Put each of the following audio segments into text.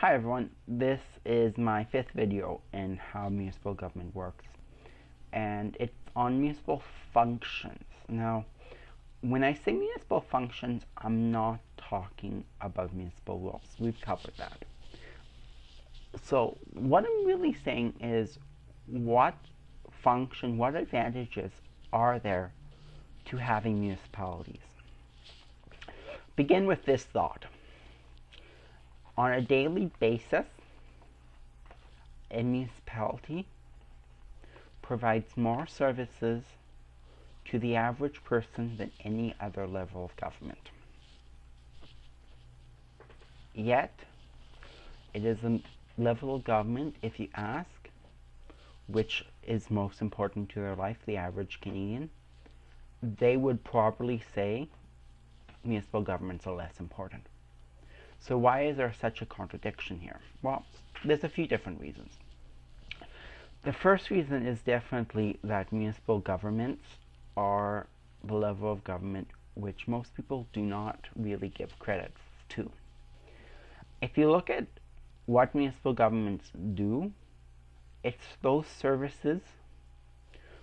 Hi everyone, this is my fifth video in how municipal government works, and it's on municipal functions. Now, when I say municipal functions, I'm not talking about municipal rules. We've covered that. So what I'm really saying is what advantages are there to having municipalities? Begin with this thought. On a daily basis, a municipality provides more services to the average person than any other level of government. Yet, it is a level of government, if you ask which is most important to their life, the average Canadian, they would probably say municipal governments are less important. So why is there such a contradiction here? Well, there's a few different reasons. The first reason is definitely that municipal governments are the level of government which most people do not really give credit to. If you look at what municipal governments do, it's those services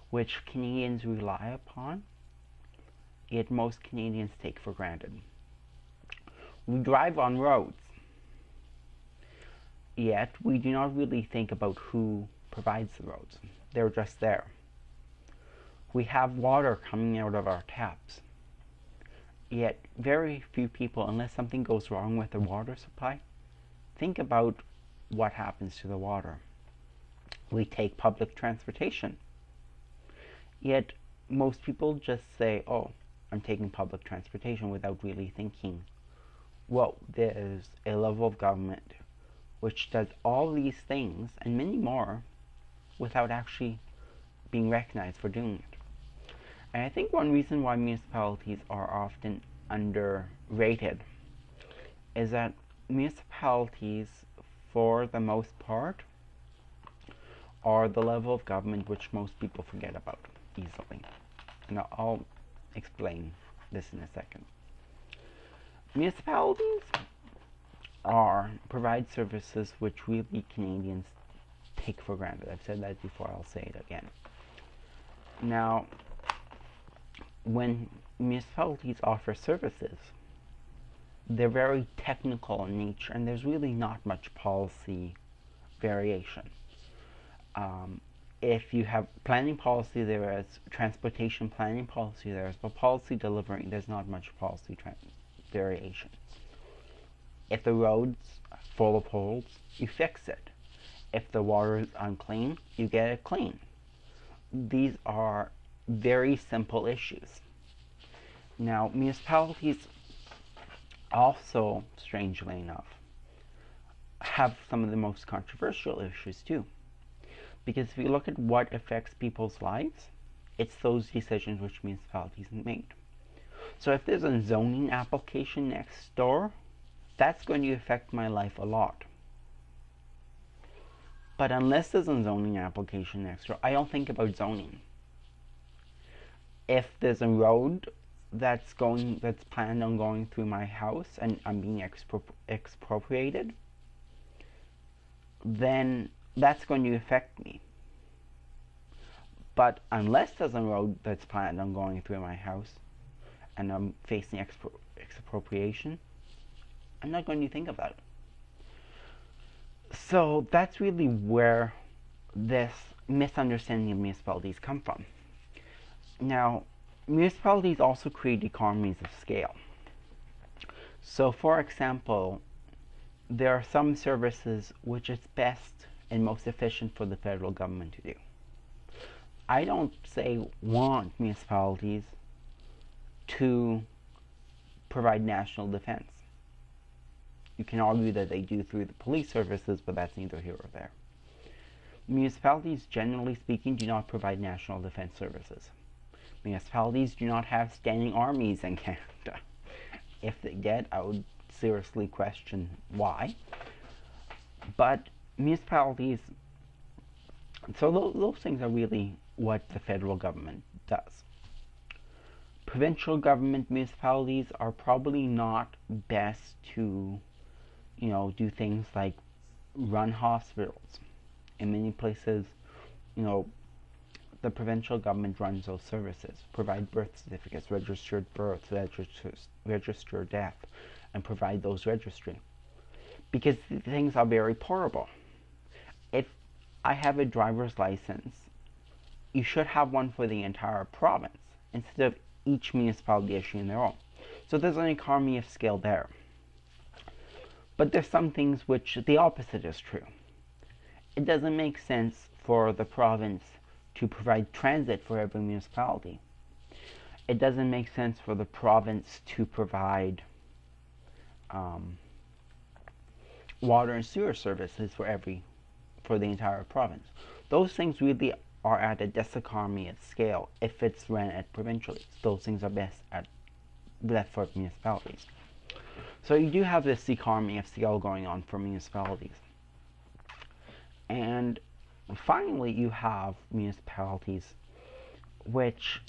which Canadians rely upon, yet most Canadians take for granted. We drive on roads, yet we do not really think about who provides the roads. They're just there. We have water coming out of our taps, yet very few people, unless something goes wrong with the water supply, think about what happens to the water. We take public transportation, yet most people just say, oh, I'm taking public transportation, without really thinking, well, there's a level of government which does all these things and many more without actually being recognized for doing it. And I think one reason why municipalities are often underrated is that municipalities, for the most part, are the level of government which most people forget about easily. And I'll explain this in a second. Municipalities provide services which really Canadians take for granted. I've said that before, I'll say it again. Now, when municipalities offer services, they're very technical in nature, and there's really not much policy variation. If you have planning policy, there is transportation planning policy, there is, but policy delivering, there's not much policy variation. If the road's full of holes, you fix it. If the water is unclean, you get it clean. These are very simple issues. Now, municipalities also, strangely enough, have some of the most controversial issues too. Because if you look at what affects people's lives, it's those decisions which municipalities make. So if there's a zoning application next door, that's going to affect my life a lot. But unless there's a zoning application next door, I don't think about zoning. If there's a road that's planned on going through my house and I'm being expropriated, then that's going to affect me. But unless there's a road that's planned on going through my house and I'm facing expropriation, I'm not going to think about it. So that's really where this misunderstanding of municipalities come from. Now, municipalities also create economies of scale. So, for example, there are some services which it's best and most efficient for the federal government to do. I don't want municipalities to provide national defense. You can argue that they do through the police services, but that's neither here or there. Municipalities, generally speaking, do not provide national defense services. Municipalities do not have standing armies in Canada. If they did, I would seriously question why. But municipalities, so those things are really what the federal government does. Provincial government municipalities are probably not best to, do things like run hospitals. In many places, you know, the provincial government runs those services, provide birth certificates, registered birth, registered death, and provide those registry. Because things are very portable. If I have a driver's license, you should have one for the entire province instead of each municipality issuing their own. So there's an economy of scale there. But there's some things which the opposite is true. It doesn't make sense for the province to provide transit for every municipality. It doesn't make sense for the province to provide water and sewer services for the entire province. Those things really are at a diseconomy at scale if it's run at provincially. Those things are left for municipalities. So you do have this economy of scale going on for municipalities. And finally, you have municipalities which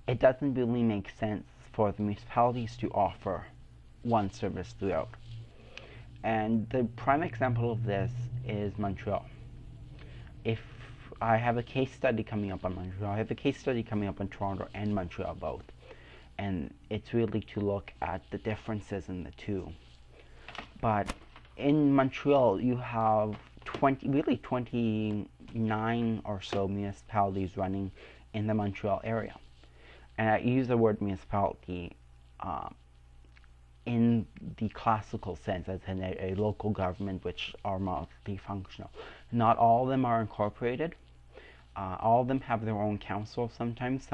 it doesn't really make sense for the municipalities to offer one service throughout. And the prime example of this is Montreal. If I have a case study coming up on Montreal, I have a case study coming up on Toronto and Montreal both. And it's really to look at the differences in the two. But in Montreal, you have 29 or so municipalities running in the Montreal area. And I use the word municipality in the classical sense, as in a local government which are multifunctional. Not all of them are incorporated. All of them have their own council sometimes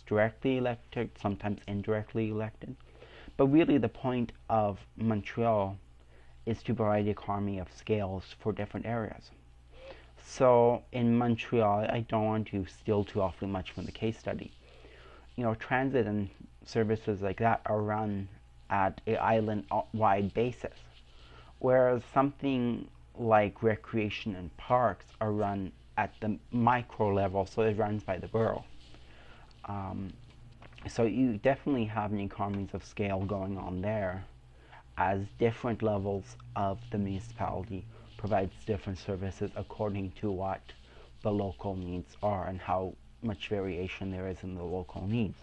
directly elected, sometimes indirectly elected. But really the point of Montreal is to provide economy of scales for different areas. So in Montreal, I don't want to steal too awfully much from the case study. You know, transit and services like that are run at an island-wide basis, whereas something like recreation and parks are run at the micro level, so it runs by the borough. So you definitely have an economies of scale going on there, as different levels of the municipality provides different services according to what the local needs are and how much variation there is in the local needs.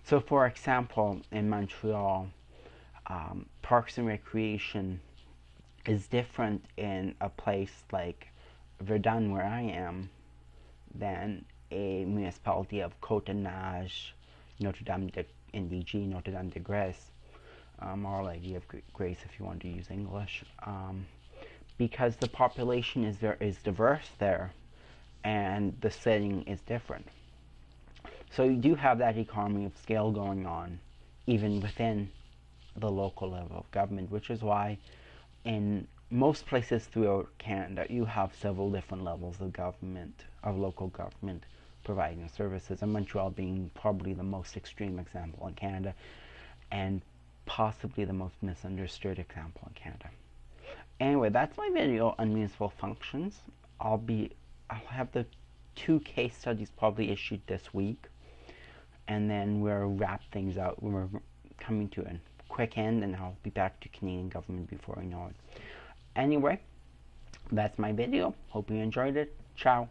So for example, in Montreal, parks and recreation is different in a place like Verdun, where I am, than a municipality of Côte-Nage, Notre-Dame-de-NDG, Notre-Dame-de-Grâce, or Lady of Grace if you want to use English, because the population is diverse there, and the setting is different. So you do have that economy of scale going on, even within the local level of government, which is why in most places throughout Canada you have several different levels of government, of local government providing services, and Montreal being probably the most extreme example in Canada, and possibly the most misunderstood example in Canada. Anyway, that's my video on municipal functions. I'll have the 2 case studies probably issued this week, and then we'll wrap things out. We're coming to a quick end, and I'll be back to Canadian government before I know it. Anyway, that's my video. Hope you enjoyed it. Ciao.